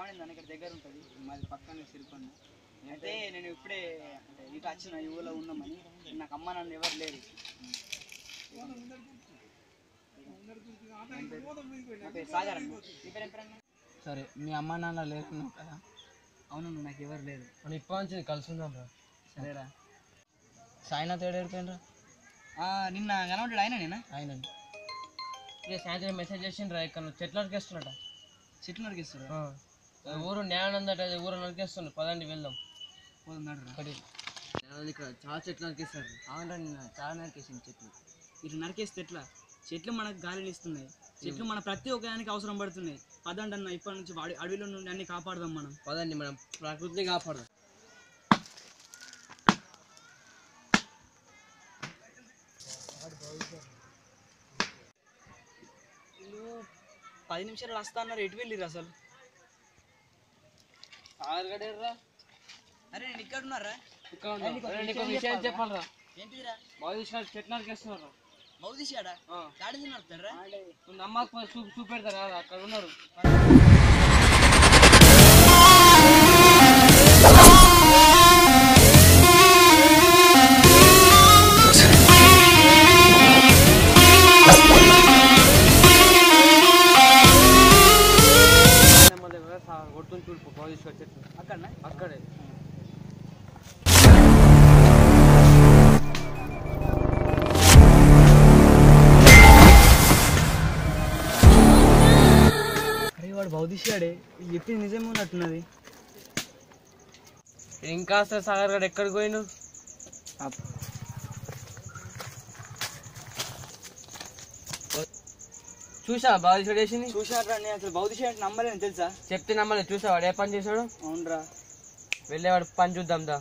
Family ఇక్కడ దగ్గర ఉంటుంది, మాది పక్కన సిరికొండ. అయితే నేను ఇప్పుడే అంటే ఇటు వచ్చిన ఈ ఊళ్ళో ఉన్నామని, నాకు అమ్మ నాన్న ఎవరు లేరు. సాగర్ అన్న, నీ పేరు ఏం పేరు అన్న? సరే, మీ అమ్మ నాన్న లేకున్నావు కదా? అవును, నాకు ఎవరు లేరు. మనం ఇప్పటి నుంచి కలిసి ఉందాం రా. సరేరా. సాయినాథ్ ఏడిపోయినరా? నిన్న కనబడ్డాడు ఆయన నేనా? ఆయన ఇక సాయంత్రం మెసేజ్ చేసిండ్రా, ఇక్కడ చెట్లు నరికేస్తున్నట. చెట్లు నరికేస్తారు? ఊరు న్యాయానందట, ఊరు నరికేస్తుండ్రు. పదండి వెళ్దాం. పోదాం. ఇక్కడ చాలా చెట్లు నరికేస్తారు. అవునరా, నిన్న చాలా నరికేసింది చెట్లు. ఇట్లా నరికేస్తే ఎట్లా? చెట్లు మనకు గాలిని ఇస్తున్నాయి, చెట్లు మన ప్రతి ఒక్కదానికి అవసరం పడుతున్నాయి. పదండి అన్న, ఇప్పటి నుంచి అడవిలో నుండి అన్ని కాపాడదాం మనం. పదండి, మనం ప్రకృతిని కాపాడదాం. వీళ్ళు 10 నిమిషాలు వస్తా అన్నారు, ఎటు వెళ్ళిర్రు అసలు? ఆగడేర్రా. అరే నేను ఇక్కడ ఉన్నారా? విషయం చెప్పాలరా. ఏంటిదిరా? బాగా చెట్లు నరికేస్తున్నారా? మౌదిషాడా? గాడి నడుపుతారా? అమ్మకు చూపెడతారా? అక్కడ ఉన్నారు. కొడుతుంది చూడు బాగా చెట్లు. అక్కడనా? అక్కడే. వాడు బౌద్ధిష్యాడే, చెప్పింది నిజమే ఉన్నట్టున్నది. ఇంకా సాగర్ గడు ఎక్కడికి పోయిను? చూసా బాధిషుడు వేసింది? చూసారా? నేను అసలు బౌద్ధిష్య అంటే నమ్మలేను తెలుసా? చెప్తే నమ్మలేదు. చూసా వాడు ఏ పని చేశాడు? అవునరా. వెళ్ళేవాడు పని చూద్దాం దా.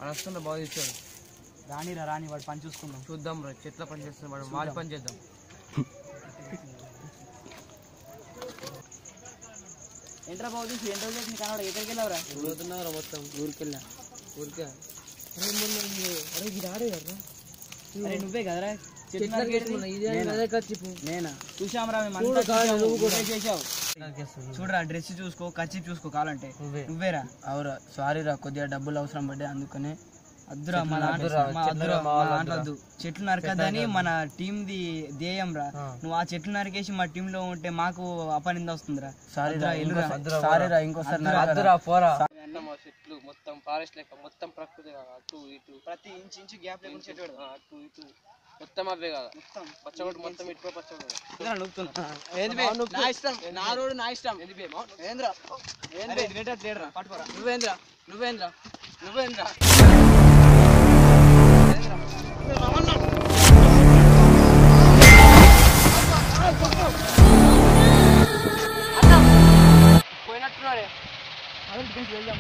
వస్తుండ బాధిస్తాడు. రానిరా రాని, వాడు పని చూసుకుందాం. చూద్దాం రా, చెట్ల పని చేస్తున్నాడు వాడు, వాళ్ళ పని చేద్దాం. ఏంట్రా బౌద్ధిష్య, ఎన్ని రోజులు నీకు కనబడ? ఎక్కడికి వెళ్ళావురా? పోతున్నావురా మొత్తం? ఊరికెళ్ళా. ఊరికే. అరే ఇది ఆడే కదా? అరే నువ్వే కదరా నేనా? చూసామరా చేసావు. చూడరా, డ్రెస్ చూసుకో, కచ్చి చూసుకో, కావాలంటే నువ్వేరా. అవురా, సారీ రా, కొద్దిగా డబ్బులు అవసరం పడ్డాయి అందుకనే. అద్దురా, మా దాంట్లో చెట్లు నరకద్దని మన టీం ది ధ్యేయం రా. నువ్వు ఆ చెట్లు నరికేసి మా టీమ్ లో ఉంటే మాకు అపనింద వస్తుందిరా. సారీరా, ఇంకోసారి పోరా. చెట్లు మొత్తం ఫారెస్ట్ లెక్క, మొత్తం ప్రకృతి, అటు ఇటు ప్రతి ఇంచు గ్యాప్ లేకుండా చెట్టు పెడదాం. అటు ఇటు మొత్తం అవే కదా, మొత్తం పచ్చగొట్టు, మొత్తం ఇటు పచ్చగొట్టు. నా ఇష్టం, నా రోడ్డు నా ఇష్టం. ఏంద్రా పట్టుకోరా. నువ్వేంద్రా నువ్వేంద్రా నువ్వేంద్రా పోయినట్టున్నాడే. వెళ్దాం.